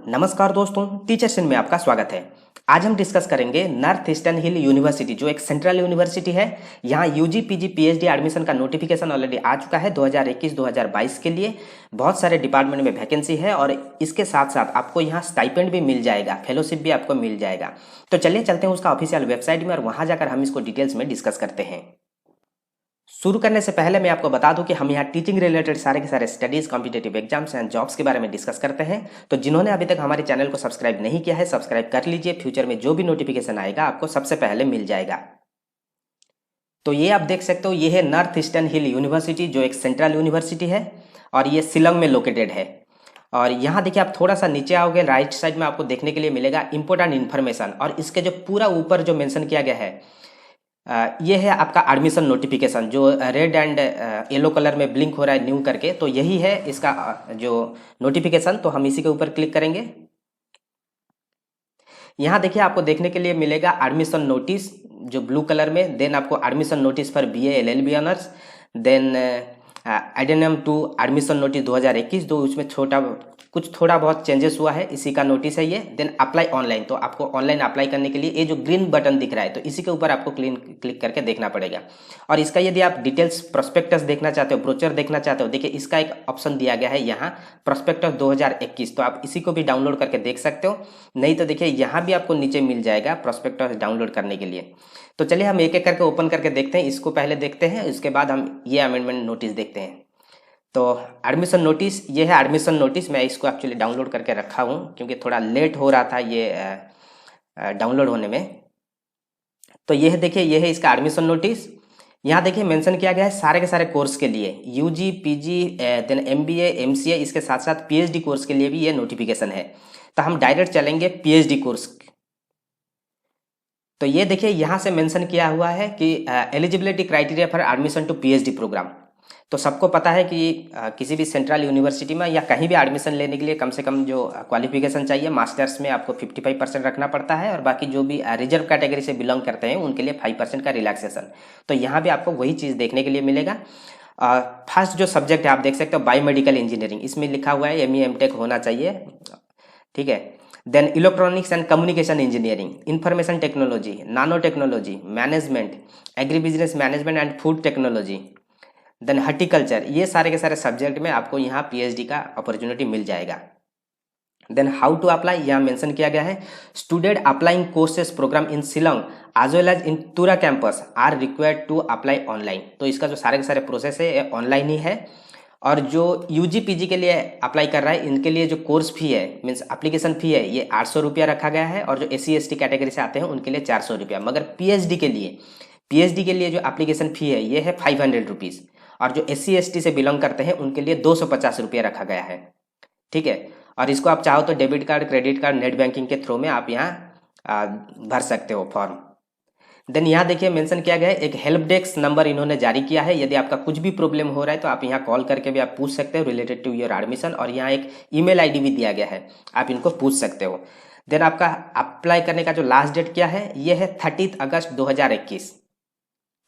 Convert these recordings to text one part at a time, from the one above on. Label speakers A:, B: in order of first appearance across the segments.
A: नमस्कार दोस्तों, teachers in में आपका स्वागत है। आज हम डिस्कस करेंगे नॉर्थ ईस्टर्न हिल यूनिवर्सिटी जो एक सेंट्रल यूनिवर्सिटी है। यहाँ यूजी पीजी पीएचडी एडमिशन का नोटिफिकेशन ऑलरेडी आ चुका है 2021-2022 के लिए। बहुत सारे डिपार्टमेंट में वैकेंसी है और इसके साथ साथ आपको यहाँ स्टाइपेंड भी मिल जाएगा, फेलोशिप भी आपको मिल जाएगा। तो चलिए चलते हैं उसका ऑफिशियल वेबसाइट में और वहाँ जाकर हम इसको डिटेल्स में डिस्कस करते हैं। शुरू करने से पहले मैं आपको बता दूं कि हम यहाँ टीचिंग रिलेटेड सारे के सारे studies, competitive exams and jobs के बारे में डिस्कस करते हैं। तो जिन्होंने अभी तक हमारे चैनल को सब्सक्राइब नहीं किया है, सब्सक्राइब कर लीजिए। फ्यूचर में जो भी नोटिफिकेशन आएगा आपको सबसे पहले मिल जाएगा। तो ये आप देख सकते हो, ये है नॉर्थ ईस्टर्न हिल यूनिवर्सिटी जो एक सेंट्रल यूनिवर्सिटी है और ये शिलोंग में लोकेटेड है। और यहाँ देखिए, आप थोड़ा सा नीचे आओगे, राइट साइड में आपको देखने के लिए मिलेगा इंपॉर्टेंट इन्फॉर्मेशन। और इसके जो पूरा ऊपर जो मेंशन किया गया है, ये है आपका एडमिशन नोटिफिकेशन जो रेड एंड येलो कलर में ब्लिंक हो रहा है न्यू करके। तो यही है इसका जो नोटिफिकेशन। तो हम इसी के ऊपर क्लिक करेंगे। यहाँ देखिए, आपको देखने के लिए मिलेगा एडमिशन नोटिस जो ब्लू कलर में, देन आपको admission notice for BA LLB honours, then addendum to admission notice 2021 जो उसमें कुछ थोड़ा बहुत चेंजेस हुआ है, इसी का नोटिस है ये। देन अप्लाई ऑनलाइन, तो आपको ऑनलाइन अप्लाई करने के लिए ये जो ग्रीन बटन दिख रहा है तो इसी के ऊपर आपको क्लिक करके देखना पड़ेगा। और इसका यदि आप डिटेल्स प्रोस्पेक्टस देखना चाहते हो, ब्रोचर देखना चाहते हो, देखिए इसका एक ऑप्शन दिया गया है यहाँ प्रोस्पेक्टस 2021, तो आप इसी को भी डाउनलोड करके देख सकते हो। नहीं तो देखिए यहाँ भी आपको नीचे मिल जाएगा प्रोस्पेक्टस डाउनलोड करने के लिए। तो चलिए हम एक एक करके ओपन करके देखते हैं। इसको पहले देखते हैं, इसके बाद हम ये अमेंडमेंट नोटिस देखते हैं। तो एडमिशन नोटिस, ये है एडमिशन नोटिस। मैं इसको एक्चुअली डाउनलोड करके रखा हूँ क्योंकि थोड़ा लेट हो रहा था ये डाउनलोड होने में। तो ये है, देखिए ये है इसका एडमिशन नोटिस। यहाँ देखिए मेंशन किया गया है सारे के सारे कोर्स के लिए, UG PG then MBA MCA, इसके साथ साथ पीएचडी कोर्स के लिए भी ये नोटिफिकेशन है। तो हम डायरेक्ट चलेंगे पीएचडी कोर्स। तो ये देखिए यहाँ से मेंशन किया हुआ है कि eligibility criteria for admission to PhD programme. तो सबको पता है कि किसी भी सेंट्रल यूनिवर्सिटी में या कहीं भी एडमिशन लेने के लिए कम से कम जो क्वालिफिकेशन चाहिए, मास्टर्स में आपको 55% रखना पड़ता है और बाकी जो भी रिजर्व कैटेगरी से बिलोंग करते हैं उनके लिए 5% का रिलैक्सेशन। तो यहाँ भी आपको वही चीज़ देखने के लिए मिलेगा। फर्स्ट जो सब्जेक्ट है आप देख सकते हो बायोमेडिकल इंजीनियरिंग, इसमें लिखा हुआ है एमई एमटेक होना चाहिए, ठीक है। Then electronics and communication engineering, information technology, nano technology, management, agri business management and food technology, then horticulture, ये सारे के सारे सब्जेक्ट में आपको यहाँ पीएचडी का अपॉर्चुनिटी मिल जाएगा। देन हाउ टू अप्लाई, यहाँ मेंशन किया गया है student applying courses programme in Shillong as well as in Tura campus are required to apply online. तो इसका जो सारे के सारे प्रोसेस है ये ऑनलाइन ही है। और जो यूजी पीजी के लिए अप्लाई कर रहा है इनके लिए जो कोर्स फी है, मीन्स एप्लीकेशन फी है, ये 800 रुपया रखा गया है। और जो एससी एसटी कैटेगरी से आते हैं उनके लिए 400 रुपया। मगर पीएचडी के लिए जो एप्लीकेशन फी है ये है 500 रुपीज़। और जो एससी एसटी से बिलोंग करते हैं उनके लिए 250 रुपया रखा गया है, ठीक है। और इसको आप चाहो तो debit card, credit card, net banking के थ्रू में आप यहाँ भर सकते हो फॉर्म। देन यहाँ देखिए मेंशन किया गया है एक हेल्प डेस्क नंबर इन्होंने जारी किया है। यदि आपका कुछ भी प्रॉब्लम हो रहा है तो आप यहाँ कॉल करके भी आप पूछ सकते हो रिलेटेड टू योर एडमिशन। और यहाँ एक ईमेल आईडी भी दिया गया है, आप इनको पूछ सकते हो। देन आपका अप्लाई करने का जो लास्ट डेट क्या है, ये है 30 अगस्त 2021,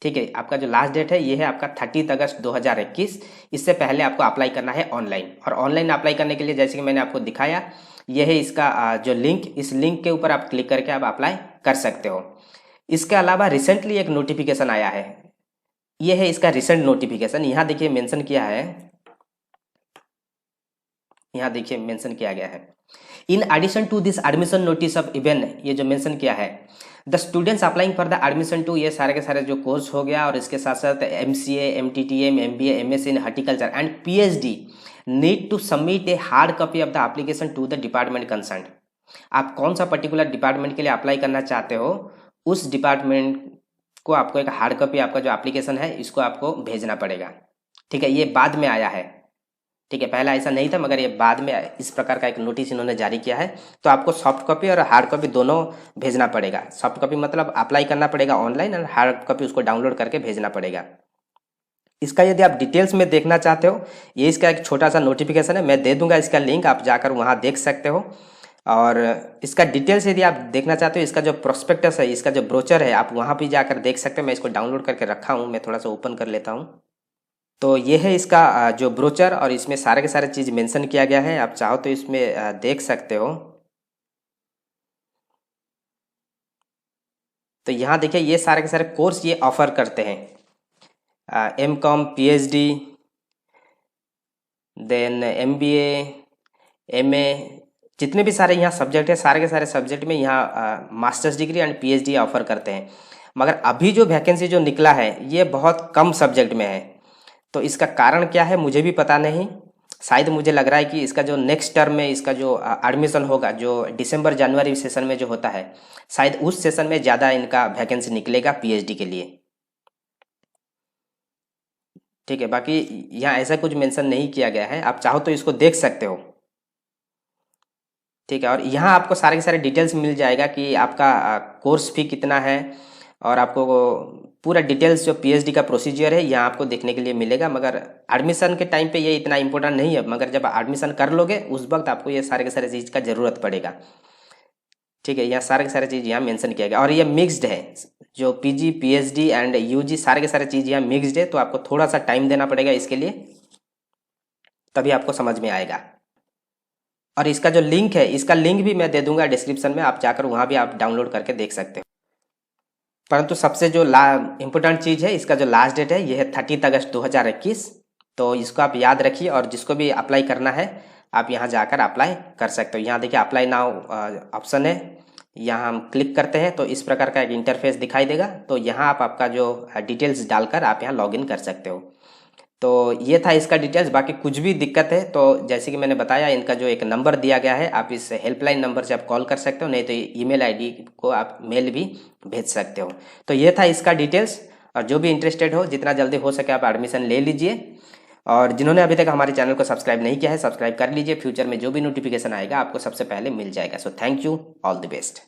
A: ठीक है। आपका जो लास्ट डेट है ये है आपका 30 अगस्त 2021। इससे पहले आपको अप्लाई करना है ऑनलाइन। और ऑनलाइन अप्लाई करने के लिए जैसे कि मैंने आपको दिखाया, ये है इसका जो लिंक, इस लिंक के ऊपर आप क्लिक करके आप अप्लाई कर सकते हो। इसके अलावा रिसेंटली एक नोटिफिकेशन आया है, ये है इसका रिसेंट नोटिफिकेशन। यहाँ देखिए मेंशन किया है, यहाँ देखिए मेंशन किया गया है in addition to this admission notice of even, ये जो मेंशन किया है the students applying for the admission to, ये सारे के सारे जो कोर्स हो गया। और इसके साथ साथ MCA, MTTM, MBA, MSc in horticulture and PhD need to submit a hard copy of the application to the department concern. आप कौन सा पर्टिकुलर डिपार्टमेंट के लिए अप्लाई करना चाहते हो, उस डिपार्टमेंट को आपको एक हार्ड कॉपी आपका जो एप्लीकेशन है इसको आपको भेजना पड़ेगा, ठीक है। ये बाद में आया है, ठीक है, पहला ऐसा नहीं था मगर ये बाद में इस प्रकार का एक नोटिस इन्होंने जारी किया है। तो आपको सॉफ्ट कॉपी और हार्ड कॉपी दोनों भेजना पड़ेगा। सॉफ्ट कॉपी मतलब अप्लाई करना पड़ेगा ऑनलाइन और हार्ड कॉपी उसको डाउनलोड करके भेजना पड़ेगा। इसका यदि आप डिटेल्स में देखना चाहते हो, ये इसका एक छोटा सा नोटिफिकेशन है, मैं दे दूंगा इसका लिंक, आप जाकर वहाँ देख सकते हो। और इसका डिटेल्स यदि आप देखना चाहते हो, इसका जो प्रोस्पेक्टस है, इसका जो ब्रोचर है, आप वहाँ भी जाकर देख सकते हो। मैं इसको डाउनलोड करके रखा हूँ, मैं थोड़ा सा ओपन कर लेता हूँ। तो ये है इसका जो ब्रोचर, और इसमें सारे के सारे चीज़ मेंशन किया गया है। आप चाहो तो इसमें देख सकते हो। तो यहाँ देखिए ये सारे के सारे कोर्स ये ऑफर करते हैं, M.Com, PhD, then MBA, MA, जितने भी सारे यहाँ सब्जेक्ट है, सारे के सारे सब्जेक्ट में यहाँ masters degree and PhD offer करते हैं। मगर अभी जो वैकेंसी जो निकला है ये बहुत कम सब्जेक्ट में है। तो इसका कारण क्या है मुझे भी पता नहीं। शायद मुझे लग रहा है कि इसका जो नेक्स्ट टर्म में इसका जो एडमिशन होगा, जो दिसंबर जनवरी सेशन में जो होता है, शायद उस सेशन में ज़्यादा इनका वैकेंसी निकलेगा PhD के लिए। ठीक है, बाकी यहाँ ऐसा कुछ मेंशन नहीं किया गया है, आप चाहो तो इसको देख सकते हो। ठीक है, और यहाँ आपको सारे के सारे डिटेल्स मिल जाएगा कि आपका कोर्स फी कितना है, और आपको पूरा डिटेल्स जो PhD का प्रोसीजर है यहाँ आपको देखने के लिए मिलेगा। मगर एडमिशन के टाइम पे ये इतना इंपॉर्टेंट नहीं है, मगर जब एडमिशन कर लोगे उस वक्त आपको ये सारे के सारे चीज़ का ज़रूरत पड़ेगा। ठीक है, यहाँ सारे के सारे चीज़ यहाँ मेंशन किया गया, और ये मिक्स्ड है, जो PG, PhD एंड UG सारे के सारे चीज़ यहाँ मिक्स्ड है। तो आपको थोड़ा सा टाइम देना पड़ेगा इसके लिए, तभी आपको समझ में आएगा। और इसका जो लिंक है, इसका लिंक भी मैं दे दूंगा डिस्क्रिप्शन में, आप जाकर वहाँ भी आप डाउनलोड करके देख सकते हो। परंतु सबसे जो इम्पोर्टेंट चीज़ है, इसका जो लास्ट डेट है ये है 30 अगस्त 2021। तो इसको आप याद रखिए, और जिसको भी अप्लाई करना है आप यहाँ जाकर अप्लाई कर सकते हो। यहाँ देखिए अप्लाई नाउ ऑप्शन है, यहाँ हम क्लिक करते हैं तो इस प्रकार का एक इंटरफेस दिखाई देगा। तो यहाँ आप आपका जो डिटेल्स डालकर आप यहाँ लॉगिन कर सकते हो। तो ये था इसका डिटेल्स। बाकी कुछ भी दिक्कत है तो जैसे कि मैंने बताया, इनका जो एक नंबर दिया गया है, आप इस हेल्पलाइन नंबर से आप कॉल कर सकते हो, नहीं तो ईमेल आईडी को आप मेल भी भेज सकते हो। तो ये था इसका डिटेल्स, और जो भी इंटरेस्टेड हो जितना जल्दी हो सके आप एडमिशन ले लीजिए। और जिन्होंने अभी तक हमारे चैनल को सब्सक्राइब नहीं किया है, सब्सक्राइब कर लीजिए। फ्यूचर में जो भी नोटिफिकेशन आएगा आपको सबसे पहले मिल जाएगा। So thank you, all the best.